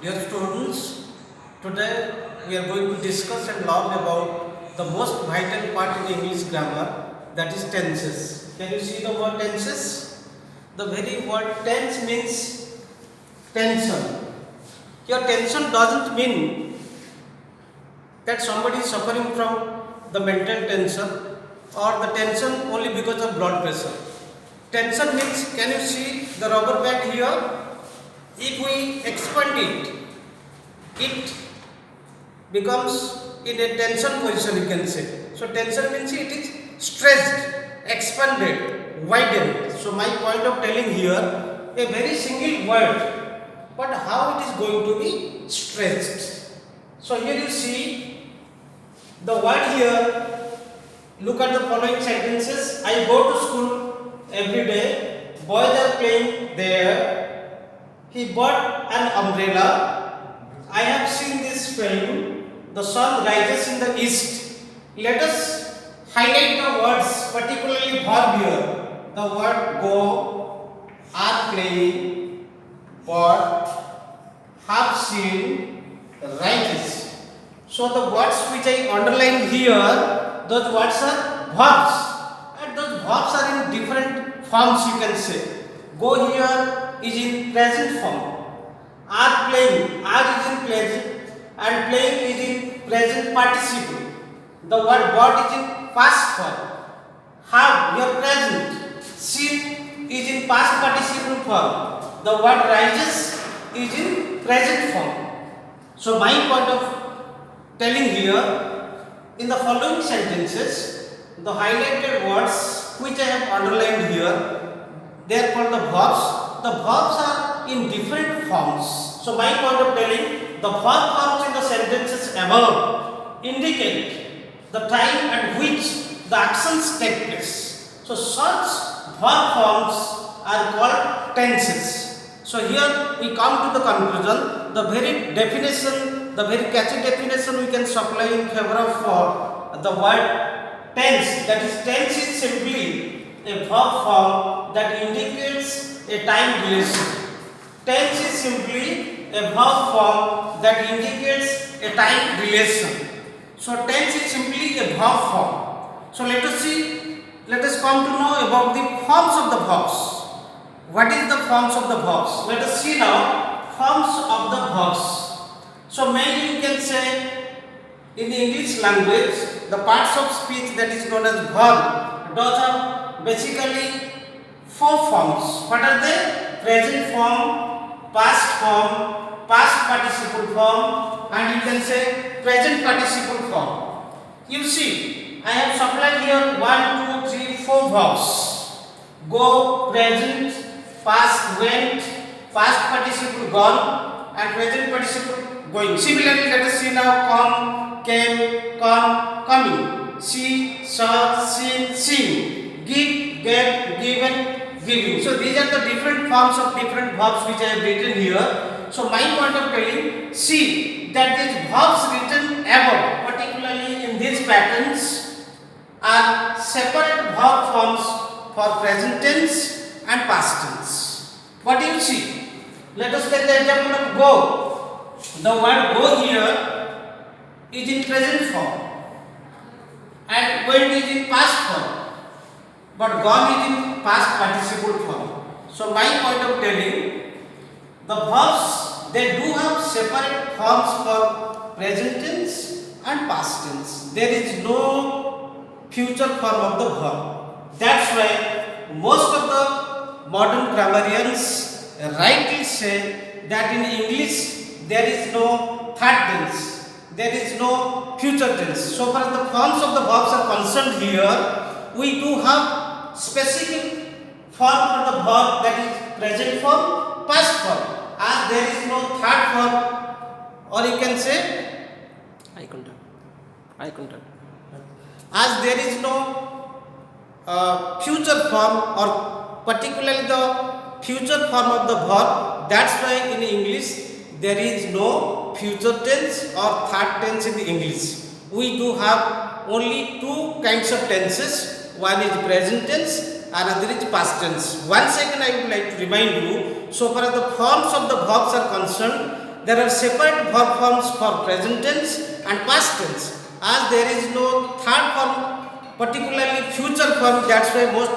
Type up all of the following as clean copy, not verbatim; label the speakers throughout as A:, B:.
A: Dear students, today we are going to discuss and learn about the most vital part in English grammar, that is tenses. Can you see the word tenses? The very word tense means tension. Here tension doesn't mean that somebody is suffering from the mental tension or the tension only because of blood pressure. Tension means, can you see the rubber band here? If we expand it becomes in a tension position, you can say. So tension means it is stretched, expanded, widened. So my point of telling here, a very single word, but how it is going to be stretched. So here you see the word here. Look at the following sentences. I go to school every day. Boys are playing there. He bought an umbrella. I have seen this film. The sun rises in the east. Let us highlight the words, particularly verb here. The word go, are playing, bought, have seen, rises. So the words which I underlined here, those words are verbs. And those verbs are in different forms, you can say. Go here is in present form. Are playing, are is in present and playing is in present participle. The word bought is in past form. Have, your present. Seen is in past participle form. The word rises is in present form. So my point of telling here, in the following sentences, the highlighted words which I have underlined here, they are called the verbs. The verbs are in different forms. So my point of telling, the verb forms in the sentences above indicate the time at which the actions take place. So such verb forms are called tenses. So here we come to the conclusion, the very definition, the very catchy definition we can supply in favor of the word tense. That is, tense is simply a verb form that indicates a time relation. Tense is simply a verb form that indicates a time relation. So tense is simply a verb form. So let us come to know about the forms of the verbs. What is the forms of the verbs? Let us see now forms of the verbs. So mainly you can say in the English language, the parts of speech that is known as verb, those are basically four forms. What are they? Present form, past form, past participle form, and you can say present participle form. You see, I have supplied here 1, 2, 3, 4 verbs. Go, present, past went, past participle gone, and present participle going. Similarly, let us see now come, came, come, coming. See, saw, seen, seen. Give, gave, given, giving. So these are the different forms of different verbs which I have written here. So my point of telling, see that these verbs written above, particularly in these patterns, are separate verb forms for present tense and past tense. What do you see? Let us take the example of go. The word go here is in present form and went is in past form, but gone is in past participle form. So my point of telling, the verbs, they do have separate forms for present tense and past tense. There is no future form of the verb. That's why most of the modern grammarians rightly say that in English there is no third tense, there is no future tense. So far as the forms of the verbs are concerned here, we do have specific form for the verb, that is present form, past form. As there is no third form, or you can say eye contact. Eye contact. As there is no future form, or particularly the future form of the verb, that's why in English there is no future tense or third tense in English. We do have only two kinds of tenses. One is present tense, another is past tense. Once again I would like to remind you, so far as the forms of the verbs are concerned, there are separate verb forms for present tense and past tense. As there is no third form, particularly future form, that's why most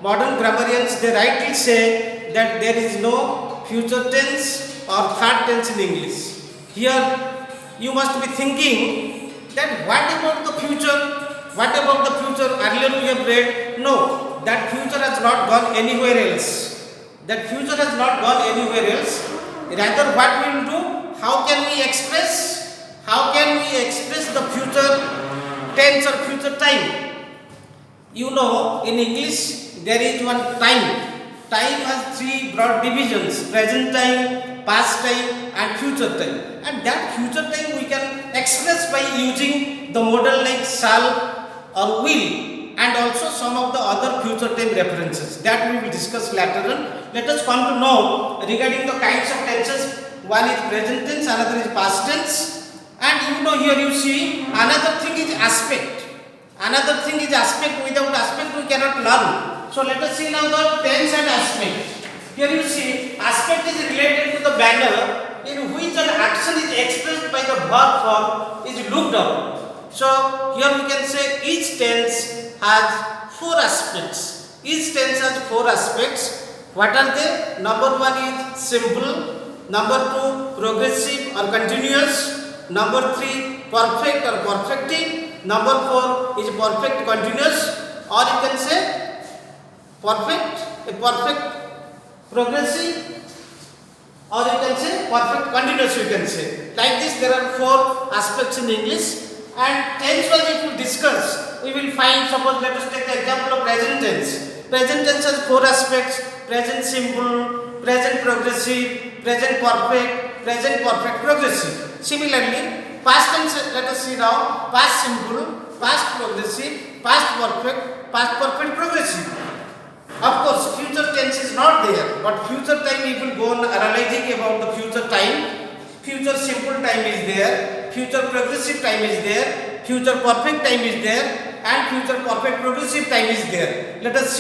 A: modern grammarians they rightly say that there is no future tense or third tense in English. Here you must be thinking that what about the future? What about the future? Earlier we have read, no, that future has not gone anywhere else. That future has not gone anywhere else. Rather, what we will do? How can we express? How can we express the future tense or future time? You know, in English there is one time. Time has three broad divisions: present time, past time, and future time. And that future time we can express by using the modal like shall or will, and also some of the other future time references that we will discuss later on. Let us come to know regarding the kinds of tenses. One is present tense, another is past tense, and you know here you see another thing is aspect. Another thing is aspect. Without aspect we cannot learn. So let us see now the tense and aspect. Here you see aspect is related to the manner in which an action is expressed by the verb form is looked up. So here we can say each tense has four aspects. Each tense has four aspects. What are they? Number one is simple. Number two, progressive or continuous. Number three, perfect or perfective. Number four is perfect continuous, or you can say perfect progressive, or you can say perfect continuous. You can say like this. There are four aspects in English, and tense wise if we discuss, we will find. Suppose let us take the example of present tense. Present tense has four aspects: present simple, present progressive, present perfect, present perfect progressive. Similarly, past tense, let us see now: past simple, past progressive, past perfect progressive. Of course, future tense is not there, but future time we will go on analyzing about the future time. Future simple time is there, future progressive time is there, future perfect time is there, and future perfect progressive time is there. Let us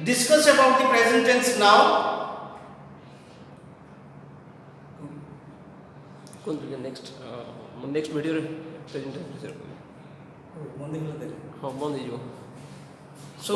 A: discuss about the present tense now.
B: Next video present
A: बंद
B: हाँ बंद
A: so